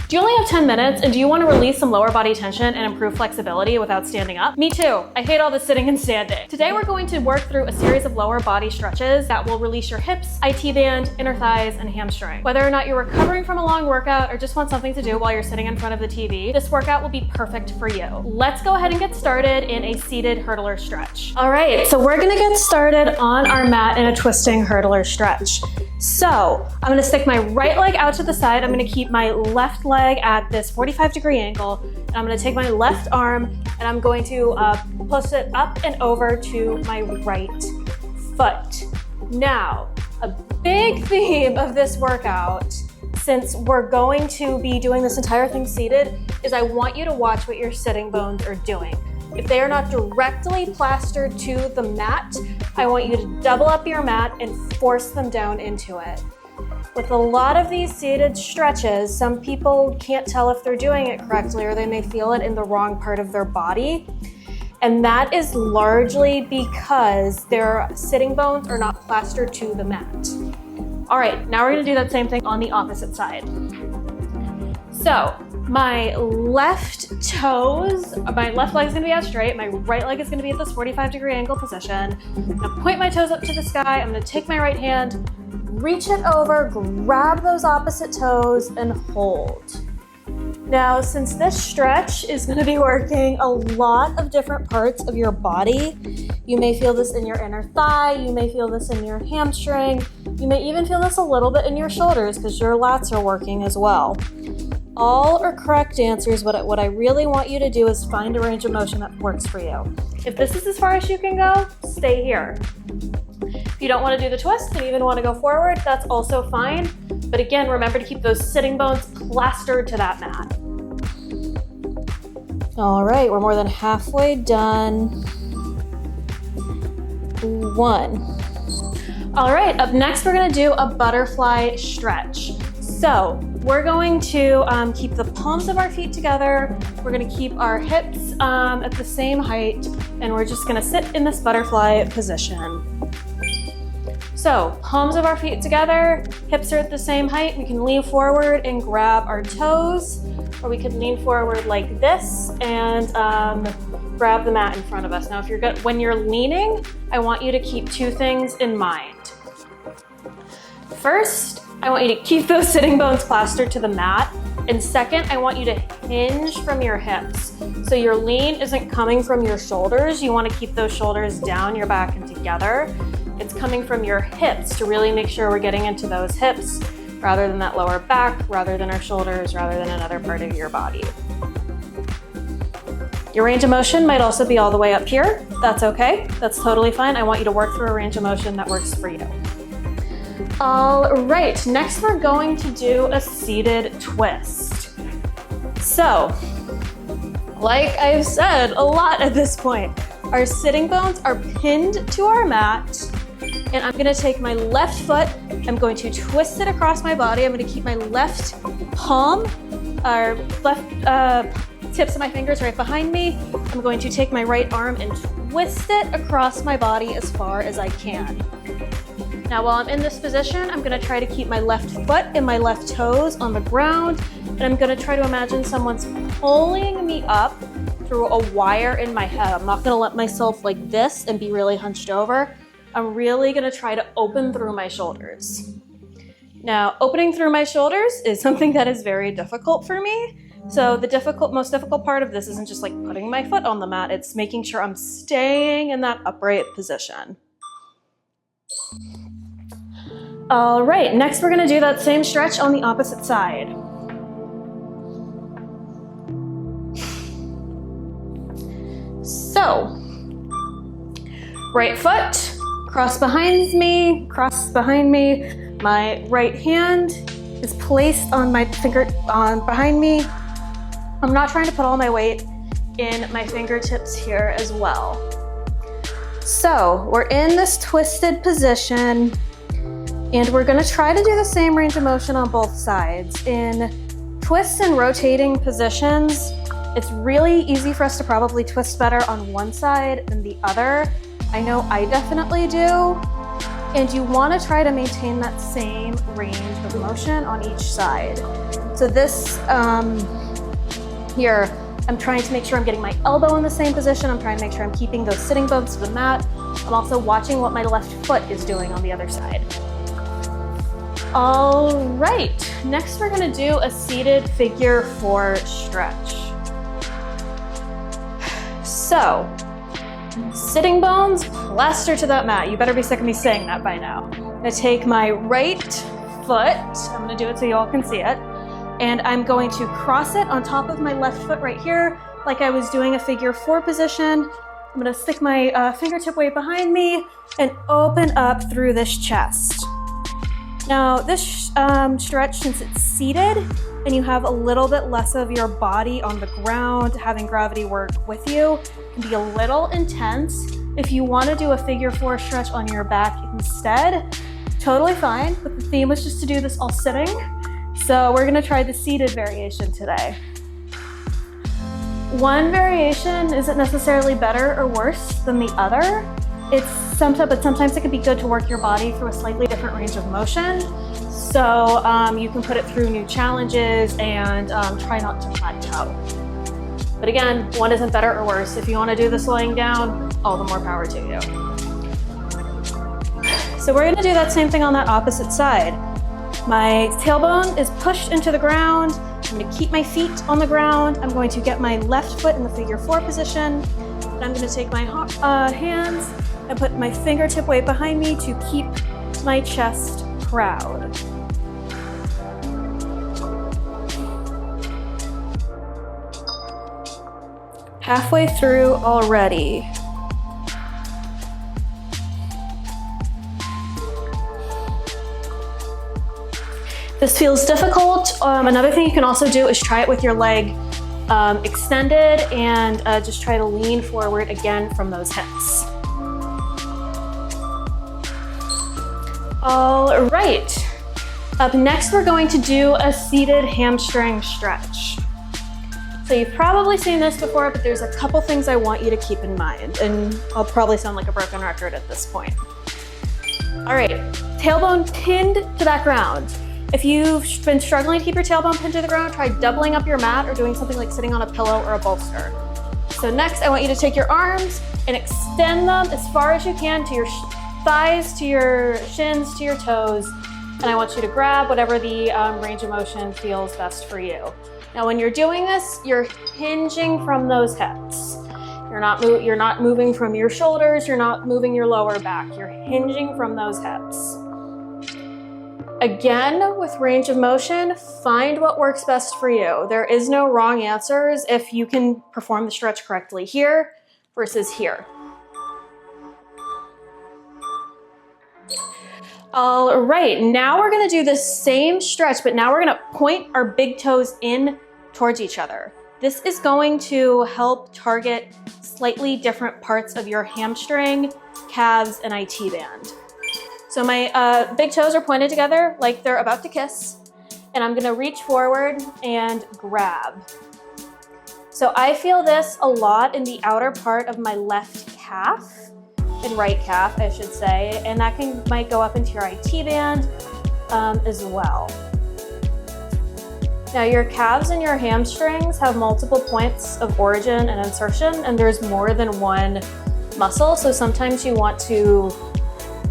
Do you only have 10 minutes and do you want to release some lower body tension and improve flexibility without standing up? Me too. I hate all the sitting and standing. Today we're going to work through a series of lower body stretches that will release your hips, IT band, inner thighs, and hamstring. Whether or not you're recovering from a long workout or just want something to do while you're sitting in front of the TV, this workout will be perfect for you. Let's go ahead and get started in a seated hurdler stretch. All right, so we're gonna get started on our mat in a twisting hurdler stretch. So I'm gonna stick my right leg out to the side. I'm gonna keep my left leg at this 45-degree angle. And I'm gonna take my left arm and I'm going to push it up and over to my right foot. Now, a big theme of this workout, since we're going to be doing this entire thing seated, is I want you to watch what your sitting bones are doing. If they are not directly plastered to the mat, I want you to double up your mat and force them down into it. With a lot of these seated stretches, some people can't tell if they're doing it correctly or they may feel it in the wrong part of their body. And that is largely because their sitting bones are not plastered to the mat. All right, now we're gonna do that same thing on the opposite side. So my left leg is gonna be out straight. My right leg is gonna be at this 45-degree angle position. I'm gonna point my toes up to the sky. I'm gonna take my right hand, reach it over, grab those opposite toes, and hold. Now, since this stretch is gonna be working a lot of different parts of your body, you may feel this in your inner thigh, you may feel this in your hamstring, you may even feel this a little bit in your shoulders because your lats are working as well. All are correct answers. What I really want you to do is find a range of motion that works for you. If this is as far as you can go, stay here. If you don't want to do the twist and even want to go forward, that's also fine. But again, remember to keep those sitting bones plastered to that mat. All right, we're more than halfway done. 1. All right, up next, we're gonna do a butterfly stretch. So we're going to keep the palms of our feet together. We're gonna keep our hips at the same height, and we're just gonna sit in this butterfly position. So palms of our feet together, hips are at the same height. We can lean forward and grab our toes, or we can lean forward like this and grab the mat in front of us. Now, when you're leaning, I want you to keep 2 things in mind. First, I want you to keep those sitting bones plastered to the mat. And second, I want you to hinge from your hips. So your lean isn't coming from your shoulders. You want to keep those shoulders down, your back, and together. It's coming from your hips to really make sure we're getting into those hips rather than that lower back, rather than our shoulders, rather than another part of your body. Your range of motion might also be all the way up here. That's okay. That's totally fine. I want you to work through a range of motion that works for you. All right, next we're going to do a seated twist. So, like I've said a lot at this point, our sitting bones are pinned to our mat, and I'm gonna take my left foot, I'm going to twist it across my body. I'm gonna keep my left palm, or left tips of my fingers right behind me. I'm going to take my right arm and twist it across my body as far as I can. Now, while I'm in this position, I'm gonna try to keep my left foot and my left toes on the ground, and I'm gonna try to imagine someone's pulling me up through a wire in my head. I'm not gonna let myself like this and be really hunched over. I'm really gonna try to open through my shoulders. Now, opening through my shoulders is something that is very difficult for me. So the most difficult part of this isn't just like putting my foot on the mat, it's making sure I'm staying in that upright position. All right, next we're gonna do that same stretch on the opposite side. So, right foot, cross behind me, my right hand is placed on my finger behind me. I'm not trying to put all my weight in my fingertips here as well. So, we're in this twisted position, and we're gonna try to do the same range of motion on both sides. In twists and rotating positions, it's really easy for us to probably twist better on one side than the other. I know I definitely do. And you wanna try to maintain that same range of motion on each side. So this here, I'm trying to make sure I'm getting my elbow in the same position. I'm trying to make sure I'm keeping those sitting bones to the mat. I'm also watching what my left foot is doing on the other side. All right, next we're gonna do a seated figure 4 stretch. So, sitting bones plastered to that mat. You better be sick of me saying that by now. I'm gonna take my right foot, I'm gonna do it so you all can see it, and I'm going to cross it on top of my left foot right here, like I was doing a figure 4 position. I'm gonna stick my fingertip weight behind me and open up through this chest. Now this stretch, since it's seated and you have a little bit less of your body on the ground, having gravity work with you, can be a little intense. If you wanna do a figure 4 stretch on your back instead, totally fine, but the theme was just to do this all sitting. So we're gonna try the seated variation today. One variation isn't necessarily better or worse than the other. But sometimes it can be good to work your body through a slightly different range of motion. So you can put it through new challenges and try not to plateau. But again, one isn't better or worse. If you wanna do this lying down, all the more power to you. So we're gonna do that same thing on that opposite side. My tailbone is pushed into the ground. I'm gonna keep my feet on the ground. I'm going to get my left foot in the figure 4 position. And I'm gonna take my hands and put my fingertip weight behind me to keep my chest proud. Halfway through already. This feels difficult. Another thing you can also do is try it with your leg extended and just try to lean forward again from those hips. All right, up next we're going to do a seated hamstring stretch. So you've probably seen this before, but there's a couple things I want you to keep in mind, and I'll probably sound like a broken record at this point. All right, tailbone pinned to that ground. If you've been struggling to keep your tailbone pinned to the ground, try doubling up your mat or doing something like sitting on a pillow or a bolster. So next, I want you to take your arms and extend them as far as you can to your thighs, to your shins, to your toes. And I want you to grab whatever the range of motion feels best for you. Now, when you're doing this, you're hinging from those hips. You're not moving from your shoulders. You're not moving your lower back. You're hinging from those hips. Again, with range of motion, find what works best for you. There is no wrong answers if you can perform the stretch correctly here versus here. All right, now we're gonna do the same stretch, but now we're gonna point our big toes in towards each other. This is going to help target slightly different parts of your hamstring, calves, and IT band. So my big toes are pointed together like they're about to kiss, and I'm gonna reach forward and grab. So I feel this a lot in the outer part of my left calf, and right calf, I should say, and that might go up into your IT band as well. Now your calves and your hamstrings have multiple points of origin and insertion, and there's more than one muscle, so sometimes you want to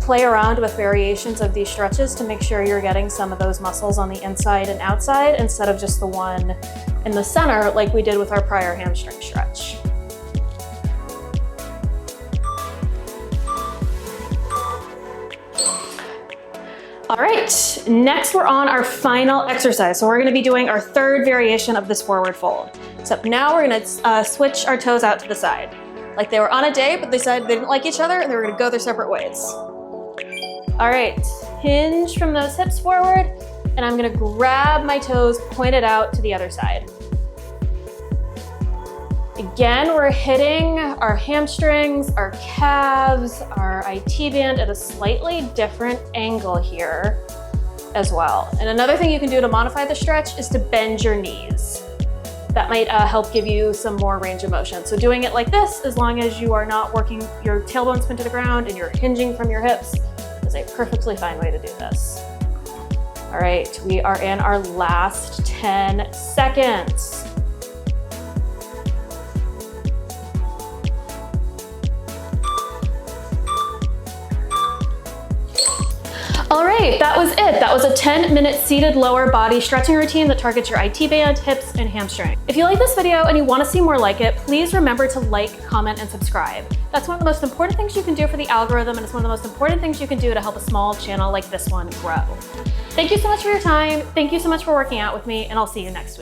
play around with variations of these stretches to make sure you're getting some of those muscles on the inside and outside instead of just the one in the center like we did with our prior hamstring stretch. All right, next we're on our final exercise. So we're gonna be doing our third variation of this forward fold. So now we're gonna switch our toes out to the side. Like they were on a date, but they decided they didn't like each other and they were gonna go their separate ways. All right, hinge from those hips forward, and I'm gonna grab my toes pointed out to the other side. Again, we're hitting our hamstrings, our calves, our IT band at a slightly different angle here as well. And another thing you can do to modify the stretch is to bend your knees. That might help give you some more range of motion. So doing it like this, as long as you are not working your tailbones pinned to the ground and you're hinging from your hips, is a perfectly fine way to do this. All All right, we are in our last 10 seconds. All right, that was it. That was a 10-minute seated lower body stretching routine that targets your IT band, hips, and hamstring. If you like this video and you want to see more like it, please remember to like, comment, and subscribe. That's one of the most important things you can do for the algorithm, and it's one of the most important things you can do to help a small channel like this one grow. Thank you so much for your time. Thank you so much for working out with me, and I'll see you next week.